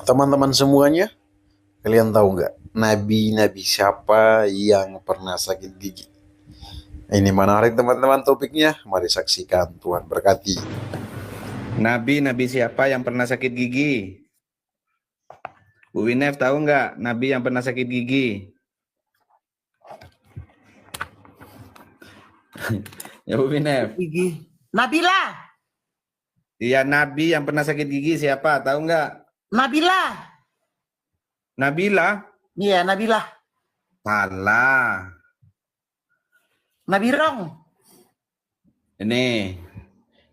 Teman-teman semuanya, kalian tahu nggak nabi-nabi siapa yang pernah sakit gigi? Ini menarik teman-teman topiknya. Mari saksikan, Tuhan berkati. Nabi siapa yang pernah sakit gigi? Bu Winef tahu nggak nabi yang pernah sakit gigi? Ya Bu Winef. Gigi. Nabila. Iya, nabi yang pernah sakit gigi siapa? Tahu nggak? Nabila. Nabila? Iya, Nabila. Salah. Nabirong. Ini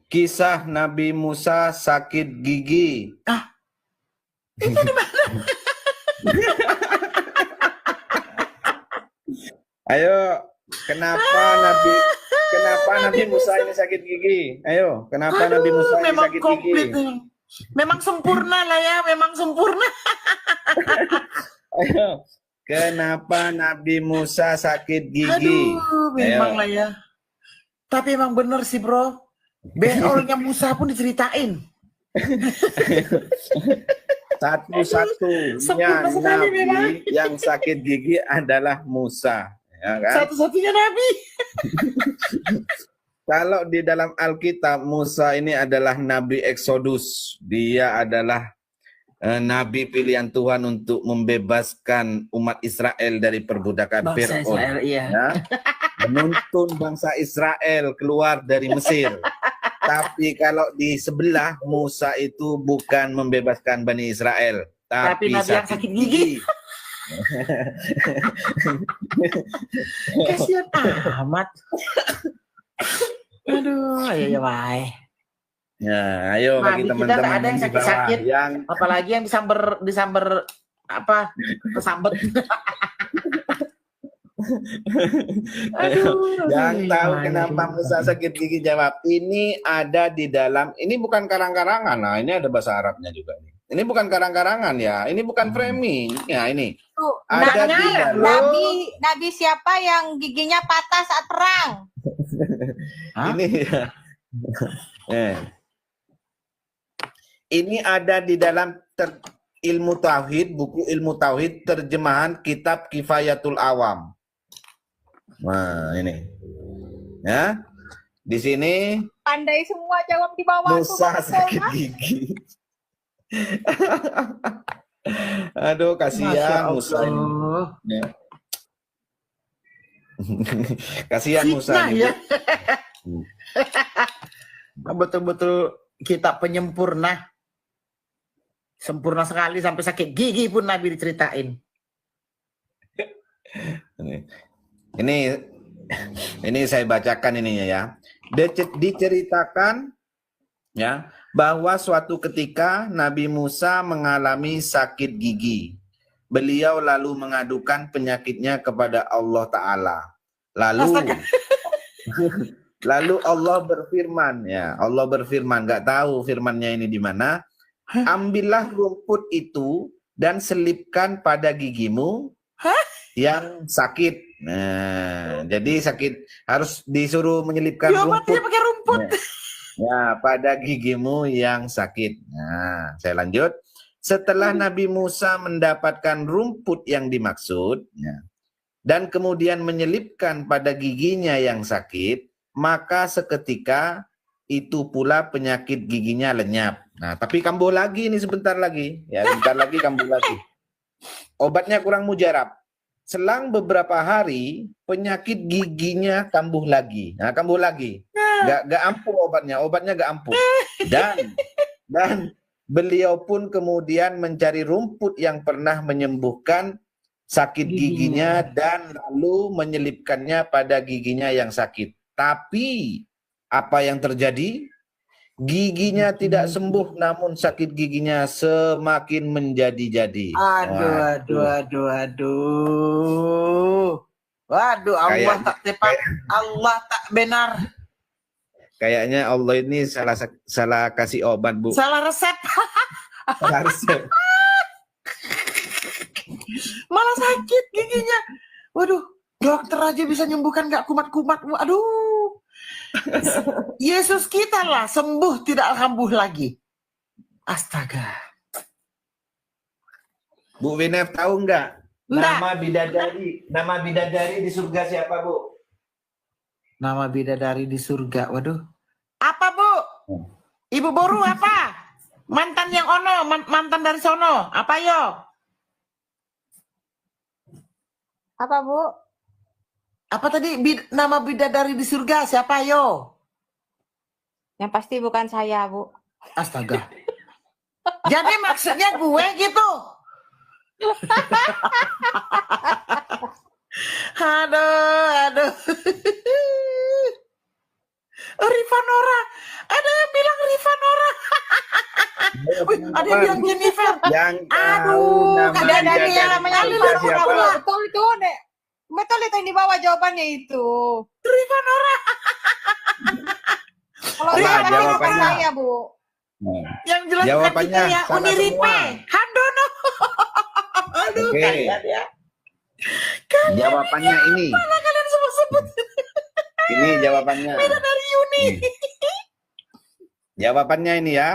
kisah Nabi Musa sakit gigi. Itu di mana? Ayo, kenapa Nabi Musa ini sakit gigi? Ayo, kenapa Nabi Musa ini Memang sakit komplit. gigi? Memang sempurna lah ya, memang sempurna. Ayo, kenapa Nabi Musa sakit gigi? Aduh, memang Ayo. lah ya. Tapi emang bener sih bro. Beolnya Musa pun diceritain. Satu-satunya Sempurna sekali memang. Nabi yang sakit gigi adalah Musa. Ya kan? Satu-satunya Nabi. Kalau di dalam Alkitab, Musa ini adalah Nabi Exodus. Dia adalah Nabi pilihan Tuhan untuk membebaskan umat Israel dari perbudakan Bangsa Fir'aun. Israel, iya. Ya? Menuntun bangsa Israel keluar dari Mesir. Tapi kalau di sebelah, Musa itu bukan membebaskan Bani Israel, tapi Nabi yang sakit gigi. Kasihan amat. Aduh, ayo ya bye. Ya, ayo bagi Nabi kita teman-teman nggak ada yang di bawah sakit-sakit. yang Apalagi yang disamber apa? Kesambet. yang tahu kenapa Musa sakit gigi jawab. Ini ada di dalam, ini bukan karang-karangan. Nah, ini ada bahasa Arabnya juga nih. Ini bukan karang-karangan ya, ini bukan framing. Ya, ini. Tuh, Ada di dalam. Nabi siapa yang giginya patah saat perang? Ini ya. Ini ada di dalam ilmu tauhid, buku ilmu tauhid terjemahan kitab Kifayatul Awam. Nah, ini. Ya. Di sini Pandai semua jawab di bawah. Musa sakit gigi. Aduh, kasihan Musa ini. Ya. Kasihan Musa ini. Ya. Betul-betul kita penyempurna. Sempurna sekali sampai sakit gigi pun Nabi diceritain. Ini saya bacakan ininya ya. Diceritakan ya bahwa suatu ketika Nabi Musa mengalami sakit gigi. Beliau lalu mengadukan penyakitnya kepada Allah Ta'ala. Lalu Allah berfirman, ya Allah berfirman, nggak tahu firmannya ini di mana. Ambillah rumput itu dan selipkan pada gigimu yang sakit. Nah, jadi sakit harus disuruh menyelipkan rumput. Pakai rumput. Ya, pada gigimu yang sakit. Nah, saya lanjut. Setelah Nabi Musa mendapatkan rumput yang dimaksud, ya, dan kemudian menyelipkan pada giginya yang sakit, maka seketika itu pula penyakit giginya lenyap. Nah, tapi kambuh lagi nih sebentar lagi. Ya, sebentar lagi kambuh lagi. Obatnya kurang mujarab. Selang beberapa hari, penyakit giginya kambuh lagi. Nah, kambuh lagi. Gak ampuh obatnya gak ampuh. Dan beliau pun kemudian mencari rumput yang pernah menyembuhkan sakit giginya dan lalu menyelipkannya pada giginya yang sakit. Tapi apa yang terjadi? Giginya tidak sembuh, namun sakit giginya semakin menjadi-jadi. Waduh, Allah tak tepat, Allah tak benar. Kayaknya Allah ini salah kasih obat, Bu. Salah resep. Salah resep. Malah sakit giginya. Waduh, dokter aja bisa nyembuhkan gak kumat-kumat. Aduh. Yesus kita lah sembuh tidak kambuh lagi. Astaga. Bu Winef tahu nggak? Nggak. Nama bidadari di surga siapa, Bu? Nama bidadari di surga. Waduh. Apa, Bu? Ibu Boru apa? Mantan yang ono, mantan dari sono. Apa yo? Apa, Bu? Apa tadi nama bidadari di surga siapa yo? Yang pasti bukan saya, Bu. Astaga. Jadi maksudnya gue gitu. Aduh. Rifanora. Ada yang bilang Rifanora. Wih, ada yang bilang Jennifer. Yang tahu Aduh, nama ada Bidadari bidadari yang namanya di surga Rifanora, siapa? Bu. Betul itu, Dek. Betul itu yang di bawah jawabannya itu. Rifanora. Kalau Nah, saya pasti bukan jawabannya. saya, Bu. Nah, Yang jelas Jawabannya bukan kita ya. salah Uniripe. semua. Handono. Aduh, Oke. kalian ya. jawabannya ini. Mana kalian sebut-sebut Ini jawabannya. dari Uni. Jawabannya ini ya.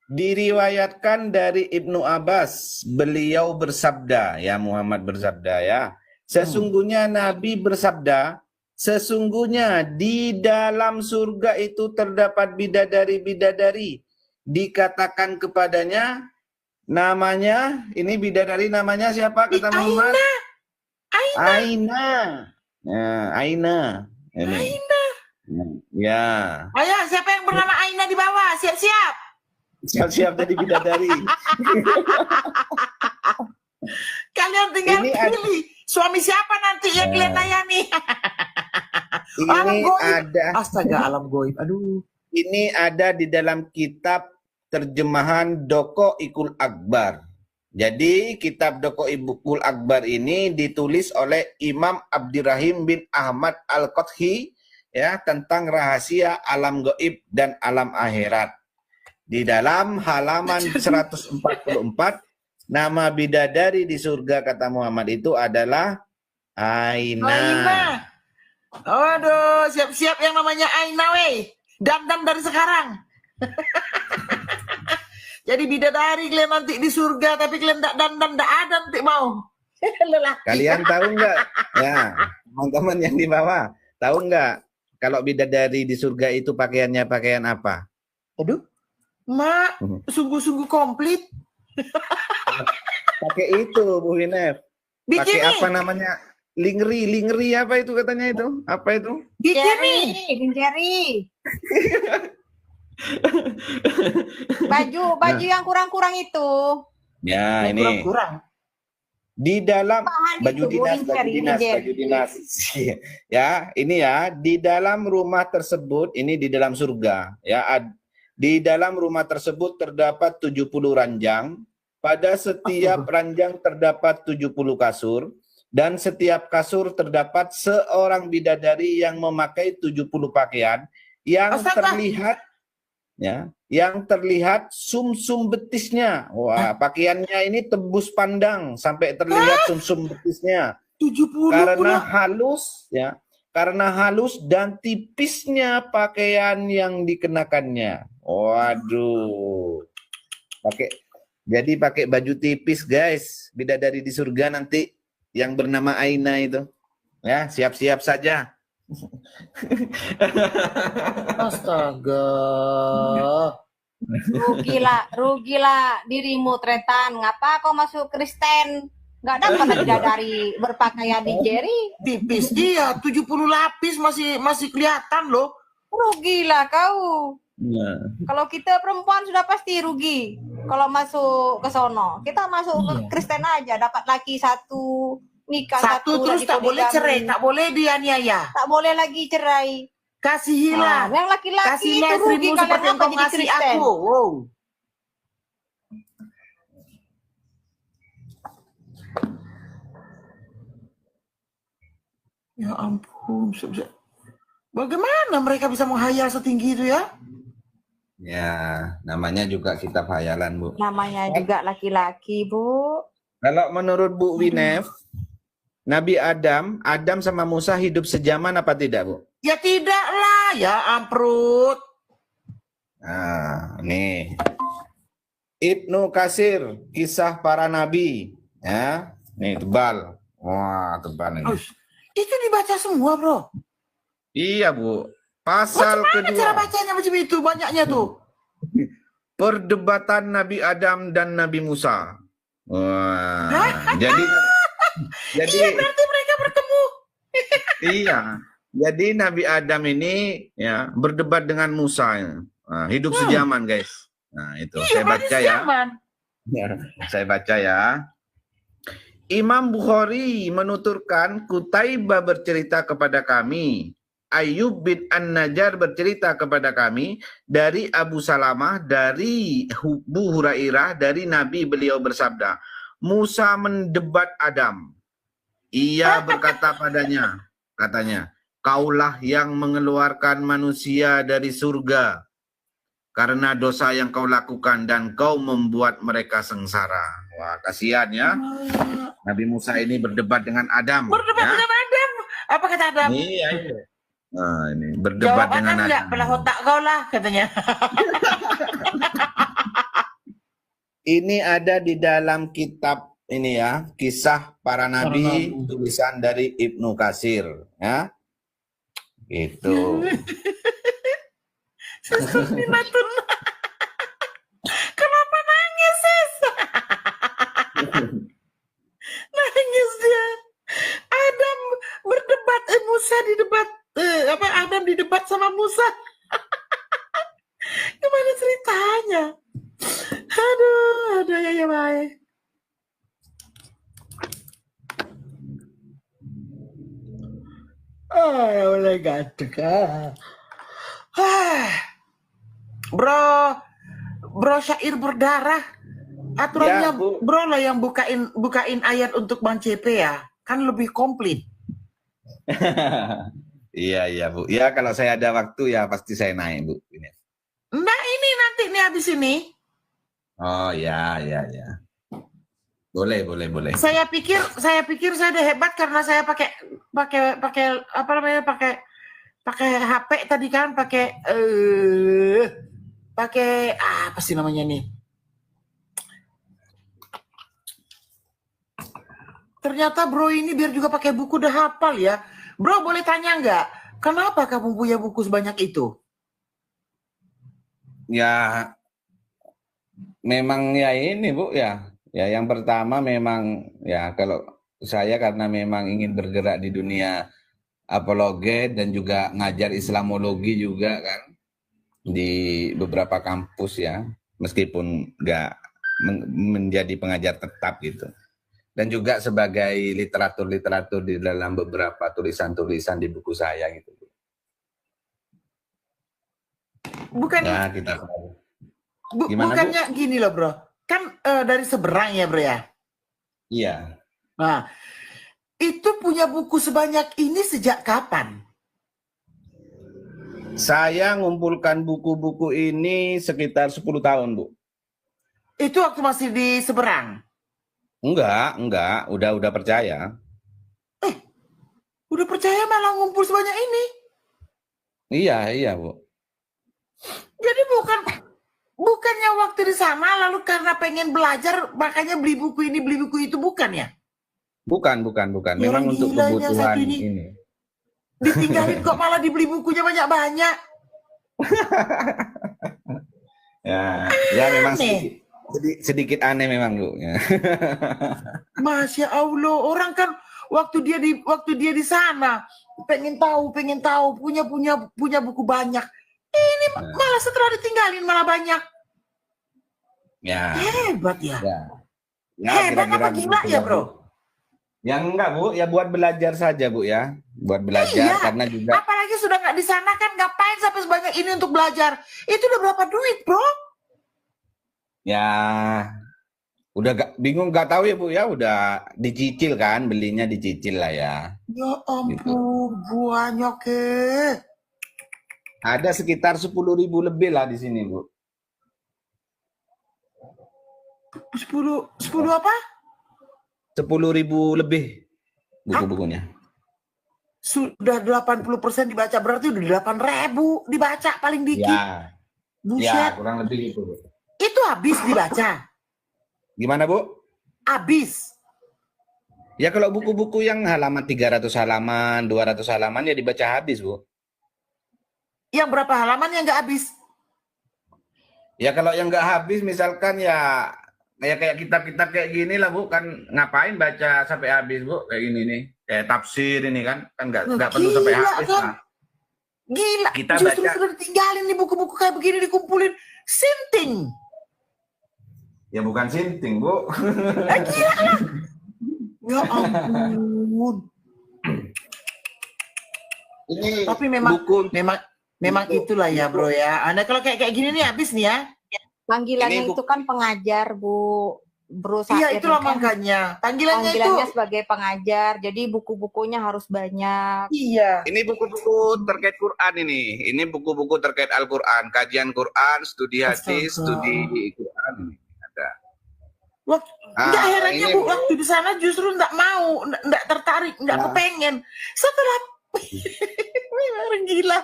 Diriwayatkan dari Ibnu Abbas, beliau bersabda, ya Muhammad bersabda ya. Sesungguhnya Nabi bersabda, sesungguhnya di dalam surga itu terdapat bidadari-bidadari. Dikatakan kepadanya, namanya, ini bidadari namanya siapa kata Muhammad? Aina. Nah, Aina. Ini. Aina. Ya. Ayo, siapa yang bernama Aina di bawah? Siap-siap. Siap-siap jadi bidadari. Kalian tinggal Ini pilih. Suami siapa nanti yang kalian layani? Alam Ini goib. ada. Astaga, alam goib. Aduh. Ini ada di dalam kitab terjemahan Doko Ikul Akbar. Jadi kitab Doko Ikul Akbar ini ditulis oleh Imam Abdirrahim bin Ahmad Al-Qadhi ya tentang rahasia alam gaib dan alam akhirat. Di dalam halaman 144 nama bidadari di surga kata Muhammad itu adalah Aina. Aina. Aduh, siap-siap yang namanya Aina weh. Dandan dari sekarang. Jadi bidadari kalian nanti di surga, tapi kalian tak dandan, tak ada nanti mau. Lelaki. Kalian tahu nggak? Ya, teman-teman yang di bawah, tahu nggak kalau bidadari di surga itu pakaiannya pakaian apa? Aduh. Mak, sungguh-sungguh komplit. Pakai itu, Bu Hinef. Pakai Bikini. apa namanya? Lingri apa itu katanya itu? Apa itu? Bikini. Jerry. Baju yang kurang-kurang itu. Ya, ini. Kurang-kurang. Di dalam Bahan baju itu, dinas, lingkar. baju dinas. Ya, ini ya, di dalam rumah tersebut, ini di dalam surga, ya, di dalam rumah tersebut terdapat 70 ranjang. Pada setiap ranjang terdapat 70 kasur. Dan setiap kasur terdapat seorang bidadari yang memakai 70 pakaian. Yang terlihat, ya, yang terlihat sumsum betisnya. Wah, pakaiannya ini tembus pandang sampai terlihat sumsum betisnya. 70 Karena pula. halus, ya, karena halus dan tipisnya pakaian yang dikenakannya. Waduh, jadi pakai baju tipis guys, bidadari di surga nanti yang bernama Aina itu, ya siap-siap saja. Astaga. Rugilah dirimu Tretan. Ngapa kau masuk Kristen? Nggak dapat bidadari berpakaian di Jerry. Tipis dia, 70 lapis masih kelihatan loh. Rugilah kau. Nah. Kalau kita perempuan sudah pasti rugi. Kalau masuk ke sono, kita masuk ke Kristen aja, dapat laki satu, nikah Satu terus lagi tak boleh poligami. cerai, tak boleh dianiaya. Tak boleh lagi cerai. Kasihilah. Yang laki-laki Kasihlah itu rugi istrimu kalian seperti yang apa kau jadi kasih Kristen. aku. Wow. Ya ampun. Bagaimana mereka bisa menghayal setinggi itu ya? Ya, namanya juga kitab hayalan, Bu. Namanya juga laki-laki, Bu. Kalau menurut Bu Winef, Nabi Adam sama Musa hidup sejaman apa tidak, Bu? Ya tidaklah, ya amprut. Nah, nih. Ibnu Katsir, kisah para nabi. Ya, nih tebal. Wah, tebal ini. Ush, itu dibaca semua, bro. Iya, Bu. Pasal Mana cara kedua. bacanya macam itu? Banyaknya tuh. Perdebatan Nabi Adam dan Nabi Musa. Wah, jadi Iya, berarti mereka bertemu. iya. Jadi Nabi Adam ini ya berdebat dengan Musa. Nah, hidup sejaman, guys. Nah, itu Iya, saya berarti baca ya. sejaman. Saya baca ya. Imam Bukhari menuturkan Kutaibah bercerita kepada kami, Ayyub bin An-Najjar bercerita kepada kami dari Abu Salamah, dari Bu Hurairah, dari Nabi beliau bersabda, Musa mendebat Adam. Ia berkata padanya, katanya, kaulah yang mengeluarkan manusia dari surga karena dosa yang kau lakukan dan kau membuat mereka sengsara. Wah, kasihan ya. Nabi Musa ini berdebat dengan Adam. Berdebat ya. dengan Adam. Apa kata Adam? Iya. Nah, ini berdebat Jawab dengan Adam enggak? Adam. Belah otak kau lah, katanya. Ini ada di dalam kitab ini ya, Kisah Para Nabi, tulisan dari Ibnu Katsir, ya. Gitu. Suster Minatun. Kenapa nangis, sis? Nangis dia. Adam berdebat, Musa didebat, Adam didebat sama Musa. Gimana ceritanya? Aduh, ya baik. Oh, ya boleh gatek. Bro syair berdarah. Aturannya Ya, Bu. bro lah yang bukain ayat untuk Bang CP ya. Kan lebih komplit. Iya, Bu. Ya, kalau saya ada waktu ya pasti saya naik, Bu. Ini. Nah, ini nanti nih habis ini. Oh, ya. Boleh. Saya pikir saya udah hebat karena saya pakai apa namanya, pakai HP tadi kan, pakai apa sih namanya nih? Ternyata bro ini biar juga pakai buku udah hafal ya. Bro, boleh tanya nggak? Kenapa kamu punya buku sebanyak itu? Ya, memang ya ini, Bu, ya. Ya, yang pertama memang ya kalau saya karena memang ingin bergerak di dunia apologet dan juga ngajar Islamologi juga kan di beberapa kampus ya, meskipun nggak menjadi pengajar tetap gitu. Dan juga sebagai literatur di dalam beberapa tulisan-tulisan di buku saya gitu. Bukan Ya, kita Gimana, bukannya gini loh bro, kan dari Seberang ya bro ya. Iya. Nah, itu punya buku sebanyak ini sejak kapan? Saya ngumpulkan buku-buku ini sekitar 10 tahun, Bu. Itu waktu masih di Seberang? Enggak, udah percaya. Udah percaya malah ngumpul sebanyak ini? Iya, Bu. Jadi bukannya waktu di sana lalu karena pengen belajar makanya beli buku ini beli buku itu, bukan ya? Bukan. Memang untuk kebutuhan ini. Ditinggalin kok malah dibeli bukunya banyak-banyak. Ya memang sedikit aneh memang, Bu. Ya. Masya Allah, orang kan waktu dia di sana pengen tahu punya buku banyak. Ini malah setelah ditinggalin malah banyak. Ya. Hebat ya. Ya, Hebat apa gila ya, Bro? Ya enggak, Bu, ya buat belajar saja, Bu, ya. Buat belajar Iya. karena juga Apalagi sudah nggak di sana kan, ngapain sampai sebanyak ini untuk belajar? Itu udah berapa duit, Bro? ya udah bingung nggak tahu ya, Bu, ya udah dicicil kan, belinya dicicil lah ya. Ya ampun, banyak Ada sekitar 10.000 lebih lah di sini, Bu. 10 apa? 10.000 lebih buku-bukunya. Sudah 80% dibaca, berarti udah 8.000 dibaca paling dikit. Ya, Buset. kurang lebih gitu, Bu. Itu habis dibaca. Gimana, Bu? Habis. Ya kalau buku-buku yang halaman 300 halaman, 200 halaman ya dibaca habis, Bu. Yang berapa halaman yang nggak habis? Ya kalau yang nggak habis misalkan ya kayak kitab-kitab kayak gini lah, Bu, kan ngapain baca sampai habis, Bu? Kayak gini nih. Kayak tafsir ini kan nggak perlu sampai Gila habis kan? lah. Gila, Kita justru baca sudah ditinggalin nih buku-buku kayak begini dikumpulin. Sinting. ya bukan sinting, Bu. Gila lah. Ya ampun. Ini Tapi memang buku memang itulah ya bro ya. Anda kalau kayak gini nih habis nih ya. Panggilannya Ini itu kan pengajar, Bu. Bro Iya Sair itulah ini kan makanya. Panggilannya itu. panggilannya sebagai pengajar, jadi buku-bukunya harus banyak. Iya. ini buku-buku terkait Quran ini. Ini buku-buku terkait Al-Quran, kajian Quran, studi hadis, Astaga. studi Quran ini ada. Wah, enggak herannya ini Bu, waktu di sana justru enggak mau, enggak tertarik, enggak Nah. kepengen. Setelah orang gila.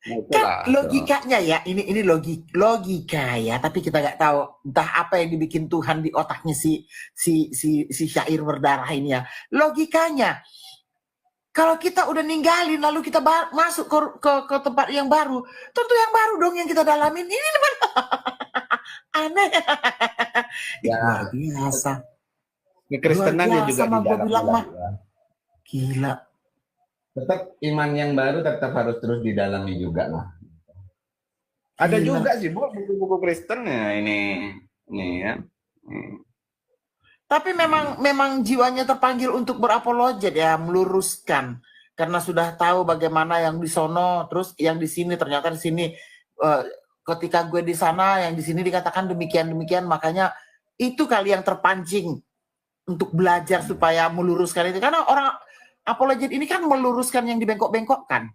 Kan logikanya ya, ini logika ya, tapi kita nggak tahu entah apa yang dibikin Tuhan di otaknya si syair berdarah ini ya. Logikanya, kalau kita udah ninggalin lalu kita masuk ke tempat yang baru, tentu yang baru dong yang kita dalamin. Ini aneh. Ya. Luar biasa. Kekristenannya Luar biasa, juga di mah gua dalam. bilang mah. Gila. Tetap iman yang baru tetap harus terus didalami juga lah. Ada Gila. juga sih, Bu, buku-buku Kristen ya ini ya. Tapi memang jiwanya terpanggil untuk berapologet ya, meluruskan. Karena sudah tahu bagaimana yang di sono, terus yang di sini ternyata di sini ketika gue di sana, yang di sini dikatakan demikian, makanya itu kali yang terpancing untuk belajar supaya meluruskan itu. Karena orang apologet ini kan meluruskan yang dibengkok-bengkokkan.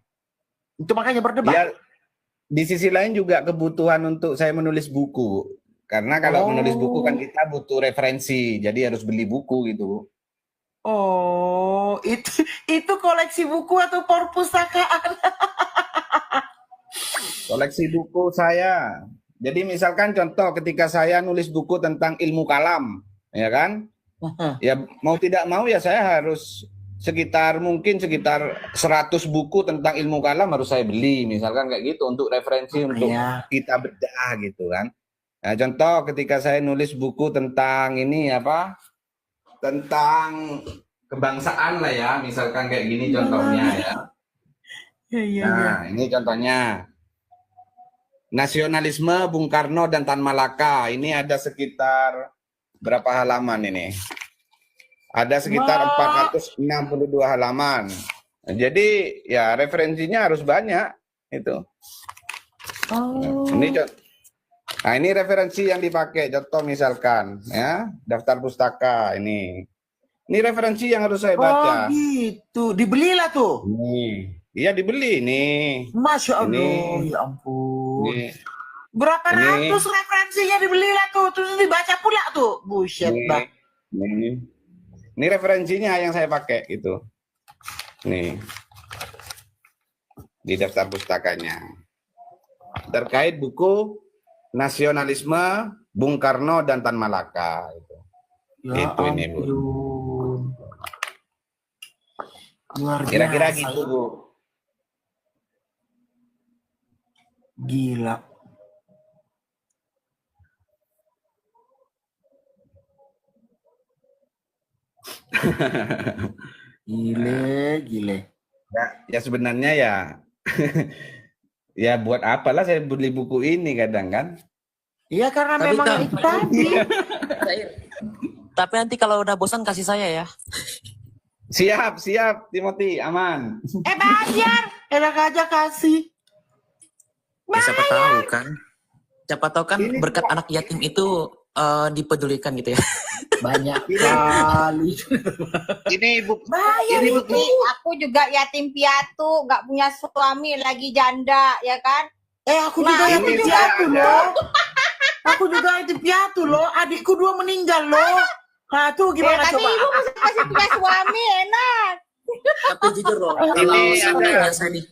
Itu makanya berdebat. Ya, di sisi lain juga kebutuhan untuk saya menulis buku. Karena kalau menulis buku kan kita butuh referensi, jadi harus beli buku gitu. Oh, itu koleksi buku atau perpustakaan? Koleksi buku saya. Jadi misalkan contoh ketika saya nulis buku tentang ilmu kalam, ya kan? Ya mau tidak mau ya saya harus mungkin sekitar 100 buku tentang ilmu kalam harus saya beli, misalkan kayak gitu untuk referensi untuk kita bedah gitu kan. Nah, contoh ketika saya nulis buku tentang ini apa? Tentang kebangsaan lah ya, misalkan kayak gini contohnya ya. Nah, ini contohnya. Nasionalisme Bung Karno dan Tan Malaka. Ini ada sekitar berapa halaman ini? Ada sekitar 462 halaman. Nah, jadi ya referensinya harus banyak itu. Nah, ini referensi yang dipakai. Contoh misalkan ya, daftar pustaka ini. Ini referensi yang harus saya baca. Oh gitu, dibelilah tuh. Iya dibeli nih. Masya Allah, ya ampun. Ini. Berapa ratus referensinya dibelilah tuh, terus dibaca pula tuh. Buset, bah. Ini referensinya yang saya pakai itu. Nih. Di daftar pustakanya. Terkait buku Nasionalisme Bung Karno dan Tan Malaka itu. Ya itu ini, Bu. Luar biasa. Kira-kira gitu, Bu. Gila. Gile. Ya sebenarnya ya ya buat apalah saya beli buku ini kadang kan? Iya karena memang itu tadi. Tapi nanti kalau udah bosan kasih saya ya. Siap, Timothy, aman. Bayar, enak aja kasih. Ya, siapa tahu kan berkat anak yatim itu dipedulikan gitu ya. Banyak kali. Ini ibu. Bayar Ini itu. Aku juga yatim piatu, nggak punya suami, lagi janda, ya kan? Aku juga yatim piatu loh. Aku juga yatim piatu loh. Adikku 2 meninggal loh. Nah tuh gimana tapi coba? ibu masih punya suami, enak. Tapi jujur loh, Ini kalau ada. sebenarnya saya nih,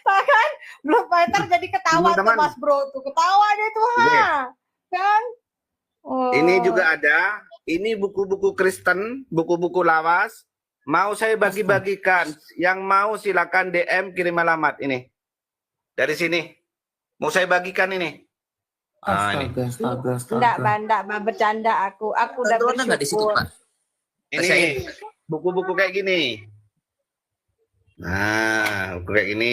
Kan belum pacar jadi ketawa tuh Teman-teman. Mas Bro tuh, ketawa dia tuh Iya. kan? Oh. Ini juga ada ini buku-buku Kristen, buku-buku lawas. Mau saya bagi-bagikan. Yang mau silakan DM kirim alamat ini. Dari sini. Mau saya bagikan ini. Ini. Enggak, Mbak, bercanda aku. Aku udah Bantuan nggak di situ, bersyukur. Pak? Ini buku-buku kayak gini. Nah, buku kayak gini.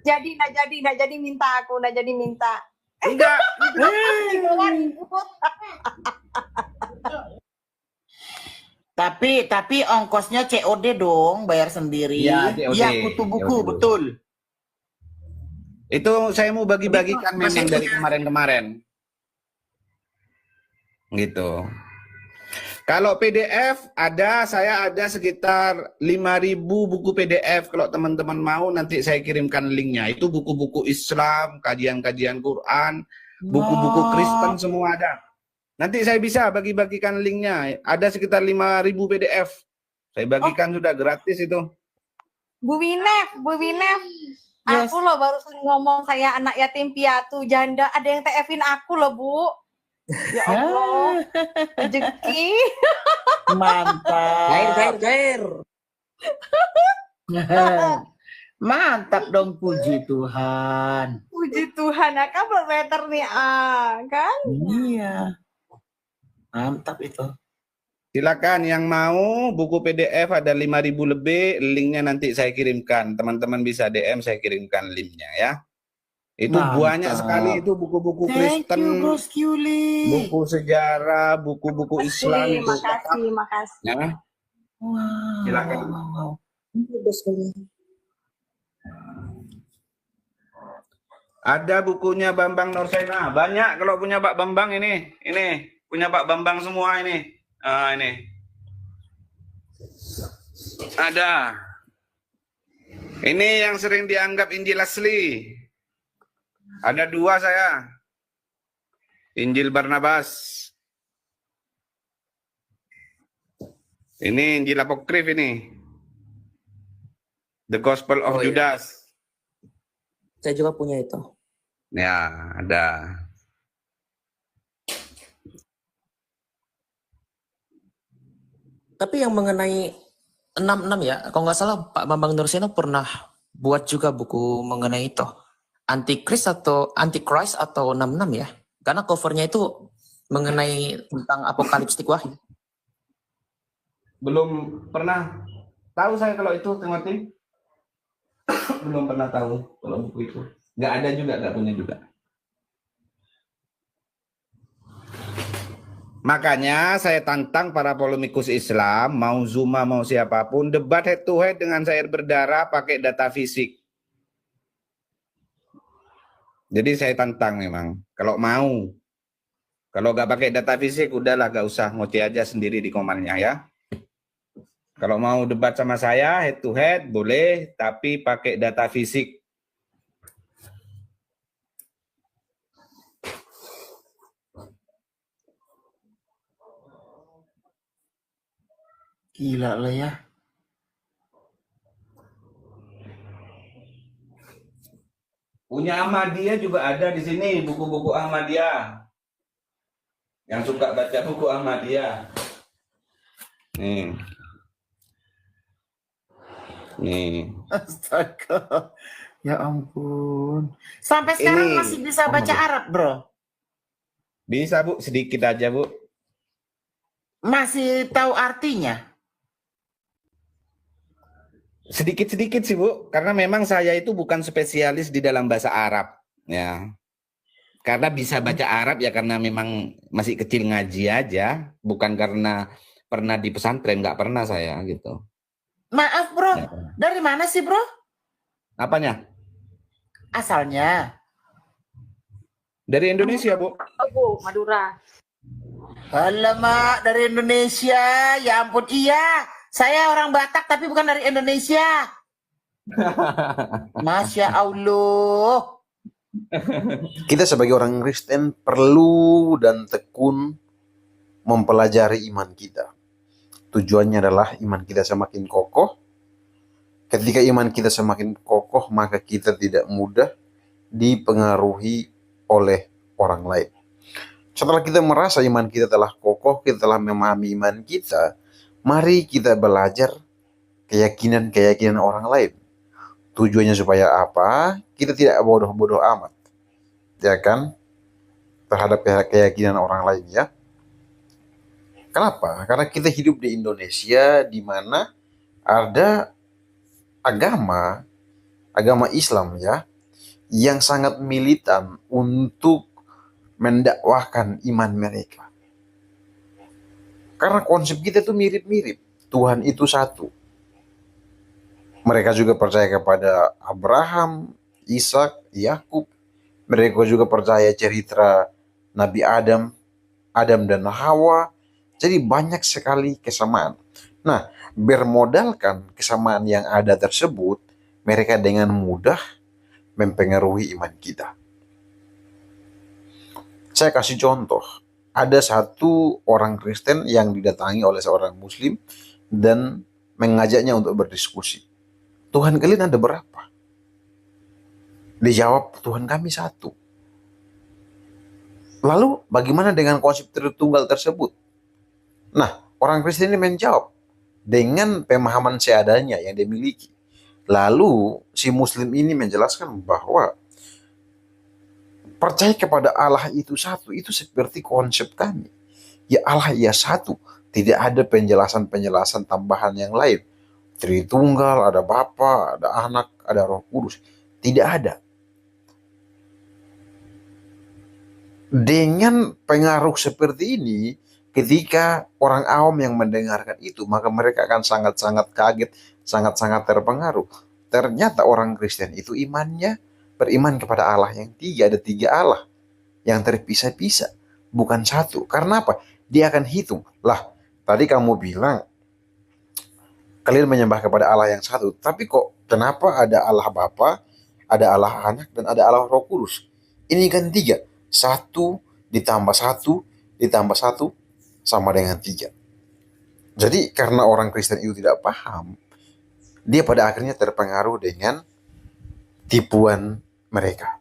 Nggak jadi minta aku, nggak jadi minta. Enggak. Tapi ongkosnya COD dong, bayar sendiri. Iya, COD. Iya, kutu buku, COD. betul. Itu saya mau bagi-bagikan memang dari kemarin-kemarin. Gitu. Kalau PDF saya ada sekitar 5.000 buku PDF. Kalau teman-teman mau nanti saya kirimkan linknya. Itu buku-buku Islam, kajian-kajian Quran, buku-buku Kristen semua ada. Nanti saya bisa bagi-bagikan linknya. Ada sekitar 5.000 PDF. Saya bagikan sudah gratis itu. Bu Winef. Yes. Aku loh baru ngomong saya anak yatim piatu janda. Ada yang TF-in aku loh, Bu. Ya Allah. Rezeki. Mantap. Gair. Mantap dong, puji Tuhan. Puji Tuhan, kan better nih, kan? Iya. Mantap itu. Silakan yang mau buku PDF ada 5.000 lebih, linknya nanti saya kirimkan. Teman-teman bisa DM, saya kirimkan linknya ya. Itu Mantap. banyak sekali itu buku-buku Thank Kristen, you, Bro Skuli. buku sejarah, buku-buku Islam itu. Makasih. Ya. Wow. Silakan. Wow. Ada bukunya Bambang Nursena. Banyak kalau punya Pak Bambang ini. Ini punya Pak Bambang semua ini. Ini. Ada. Ini yang sering dianggap Injil asli. Ada 2 saya. Injil Barnabas. Ini Injil Apokrif ini. The Gospel of Oh, iya. Judas. Saya juga punya itu. Ya, ada. Tapi yang mengenai 66 ya, kalau nggak salah Pak Bambang Nursena pernah buat juga buku mengenai itu. Antichrist atau 66 ya. Karena covernya itu mengenai tentang apokaliptik wahyu. Belum pernah tahu saya kalau itu, Timothy. Belum pernah tahu kalau buku itu. Nggak ada juga, nggak punya juga. Makanya saya tantang para polemikus Islam, mau Zuma, mau siapapun, debat head to head dengan saya berdarah pakai data fisik. Jadi saya tantang memang, kalau mau. Kalau nggak pakai data fisik, udahlah nggak usah, ngoceh aja sendiri di komannya ya. Kalau mau debat sama saya head to head, boleh, tapi pakai data fisik. Gila lah ya. Punya Ahmadiyah juga ada di sini, buku-buku Ahmadiyah. Yang suka baca buku Ahmadiyah. Nih. Nih. Astaga. Ya ampun. Sampai sekarang Ini- masih bisa baca Arab, Bro? Bisa, Bu, sedikit aja, Bu. Masih tahu artinya? Sedikit-sedikit sih, Bu, karena memang saya itu bukan spesialis di dalam bahasa Arab, ya. Karena bisa baca Arab ya karena memang masih kecil ngaji aja, bukan karena pernah di pesantren, nggak pernah saya gitu. Maaf, Bro. Ya. Dari mana sih, Bro? Apanya? Asalnya. Dari Indonesia, Bu. Bu, Madura. Alamak, dari Indonesia. Ya ampun, iya. Saya orang Batak tapi bukan dari Indonesia. Masya Allah. Kita sebagai orang Kristen perlu dan tekun mempelajari iman kita. Tujuannya adalah iman kita semakin kokoh. Ketika iman kita semakin kokoh, maka kita tidak mudah dipengaruhi oleh orang lain. Setelah kita merasa iman kita telah kokoh, kita telah memahami iman kita, mari kita belajar keyakinan-keyakinan orang lain. Tujuannya supaya apa? Kita tidak bodoh-bodoh amat, ya kan? Terhadap keyakinan orang lain ya. Kenapa? Karena kita hidup di Indonesia di mana ada agama, agama Islam ya, yang sangat militan untuk mendakwahkan iman mereka. Karena konsep kita itu mirip-mirip. Tuhan itu satu. Mereka juga percaya kepada Abraham, Ishak, Yakub. Mereka juga percaya cerita Nabi Adam, Adam dan Hawa. Jadi banyak sekali kesamaan. Nah, bermodalkan kesamaan yang ada tersebut, mereka dengan mudah mempengaruhi iman kita. Saya kasih contoh. Ada satu orang Kristen yang didatangi oleh seorang Muslim dan mengajaknya untuk berdiskusi. Tuhan kalian ada berapa? Dijawab, Tuhan kami satu. Lalu bagaimana dengan konsep Tritunggal tersebut? Nah, orang Kristen ini menjawab dengan pemahaman seadanya yang dimiliki. Lalu si Muslim ini menjelaskan bahwa percaya kepada Allah itu satu, itu seperti konsep kami. Ya Allah ya satu, tidak ada penjelasan-penjelasan tambahan yang lain. Tritunggal, ada Bapa, ada Anak, ada Roh Kudus. Tidak ada. Dengan pengaruh seperti ini, ketika orang awam yang mendengarkan itu, maka mereka akan sangat-sangat kaget, sangat-sangat terpengaruh. Ternyata orang Kristen itu imannya beriman kepada Allah yang tiga, ada tiga Allah yang terpisah-pisah, bukan satu. Karena apa? Dia akan hitung. Lah, tadi kamu bilang kalian menyembah kepada Allah yang satu, tapi kok kenapa ada Allah Bapa, ada Allah Anak, dan ada Allah Roh Kudus? Ini kan tiga. Satu ditambah satu ditambah satu sama dengan tiga. Jadi karena orang Kristen itu tidak paham, dia pada akhirnya terpengaruh dengan tipuan mereka.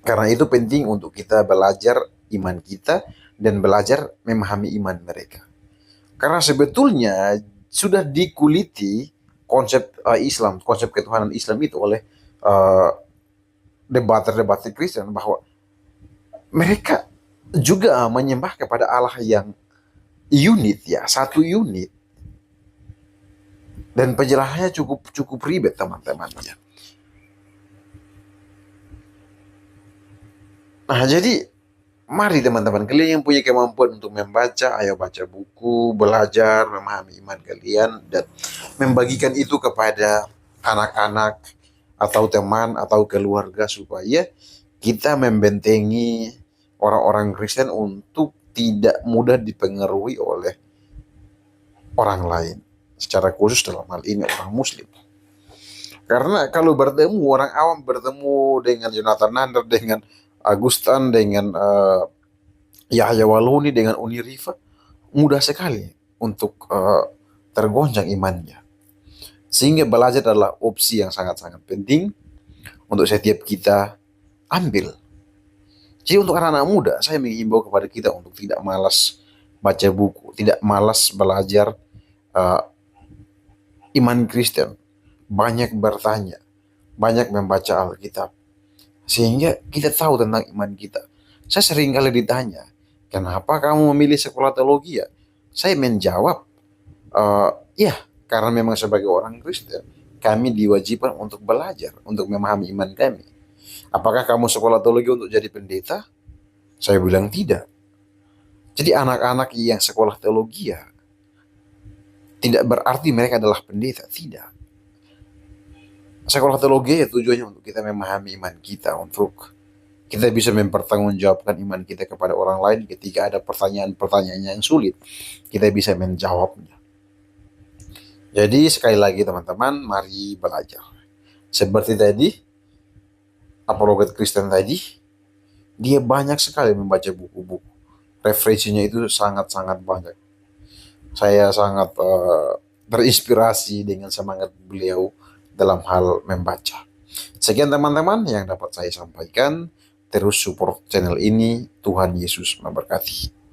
Karena itu penting untuk kita belajar iman kita dan belajar memahami iman mereka. Karena sebetulnya sudah dikuliti konsep Islam, konsep ketuhanan Islam itu oleh debater-debater Kristen bahwa mereka juga menyembah kepada Allah yang unit ya, satu unit. Dan penjelasannya cukup ribet teman-teman ya. Nah, jadi mari teman-teman, kalian yang punya kemampuan untuk membaca, ayo baca buku, belajar, memahami iman kalian, dan membagikan itu kepada anak-anak, atau teman, atau keluarga, supaya kita membentengi orang-orang Kristen untuk tidak mudah dipengaruhi oleh orang lain. Secara khusus dalam hal ini orang Muslim. Karena kalau bertemu, orang awam bertemu dengan Jonathan Nander, dengan Agustan, dengan Yahya Waluni, dengan Uni Rifa, mudah sekali untuk tergoncang imannya. Sehingga belajar adalah opsi yang sangat-sangat penting untuk setiap kita ambil. Jadi untuk anak-anak muda, saya mengimbau kepada kita untuk tidak malas baca buku, tidak malas belajar iman Kristen, banyak bertanya, banyak membaca Alkitab, sehingga kita tahu tentang iman kita. Saya sering kali ditanya, kenapa kamu memilih sekolah teologi ya? Saya menjawab, ya karena memang sebagai orang Kristen, kami diwajibkan untuk belajar, untuk memahami iman kami. Apakah kamu sekolah teologi untuk jadi pendeta? Saya bilang tidak. Jadi anak-anak yang sekolah teologi ya, tidak berarti mereka adalah pendeta, tidak. Sekolah teologi ya tujuannya untuk kita memahami iman kita, untuk kita bisa mempertanggungjawabkan iman kita kepada orang lain ketika ada pertanyaan-pertanyaan yang sulit, kita bisa menjawabnya. Jadi sekali lagi teman-teman, mari belajar. Seperti tadi, apologet Kristen tadi, dia banyak sekali membaca buku-buku. Referensinya itu sangat-sangat banyak. Saya sangat terinspirasi dengan semangat beliau dalam hal membaca. Sekian teman-teman yang dapat saya sampaikan. terus support channel ini. Tuhan Yesus memberkati.